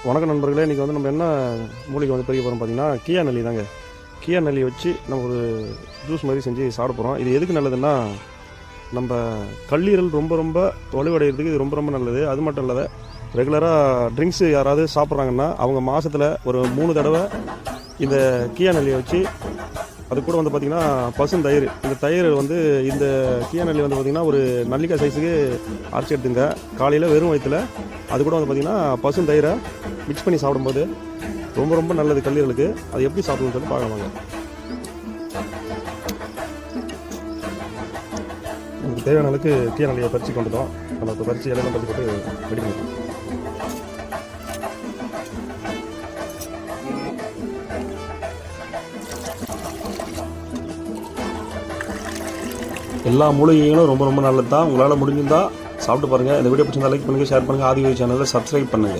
வணக்கம் நண்பர்களே, இன்றைக்கி வந்து நம்ம என்ன மூலிகை வந்து பறிக்க போகிறோம் பார்த்தீங்கன்னா கியா நல்லி தாங்க. கியா நல்லி வச்சு நம்ம ஒரு ஜூஸ் மாதிரி செஞ்சு சாப்பிட போகிறோம். இது எதுக்கு நல்லதுன்னா, நம்ம கல்லீரல் ரொம்ப ரொம்ப வலுவடைகிறதுக்கு இது ரொம்ப ரொம்ப நல்லது. அது மட்டும் இல்லாத ரெகுலராக ட்ரிங்க்ஸு யாராவது சாப்பிட்றாங்கன்னா அவங்க மாதத்தில் ஒரு 3 தடவை இந்த கியா நல்லியை வச்சு, அது கூட வந்து பார்த்திங்கன்னா பசுந்தயிர், இந்த தயிர் வந்து இந்த கியா நல்லி வந்து பார்த்திங்கன்னா ஒரு நல்லிக்காய் சைஸுக்கு அரைச்சி எடுத்துங்க காலையில் வெறும் வயிற்றில். அது கூட வந்து பார்த்திங்கன்னா பசுந்தயிரை மிக்ஸ் பண்ணி சாப்பிடும்போது ரொம்ப ரொம்ப நல்லது கல்லீரலுக்கு. அது எப்படி சாப்பிடணும்னு சொல்லி பார்க்கலாங்க. நமக்கு தேவையான அளவுக்கு கியா நல்லியை பறித்து கொண்டுட்டோம். நம்ம இப்போ பறித்து எல்லாம் பறித்து போட்டு ரெடி பண்ணிக்கலாம். எல்லா மூலிகைகளும் ரொம்ப ரொம்ப நல்லது தான். உங்களால் முடிஞ்சிருந்தால் சாப்பிட்டு பாருங்கள். இந்த வீடியோ பிடிச்சிருந்தா லைக் பண்ணுங்கள், ஷேர் பண்ணுங்கள். ஆதியோகி சேனலை சப்ஸ்கிரைப் பண்ணுங்கள்.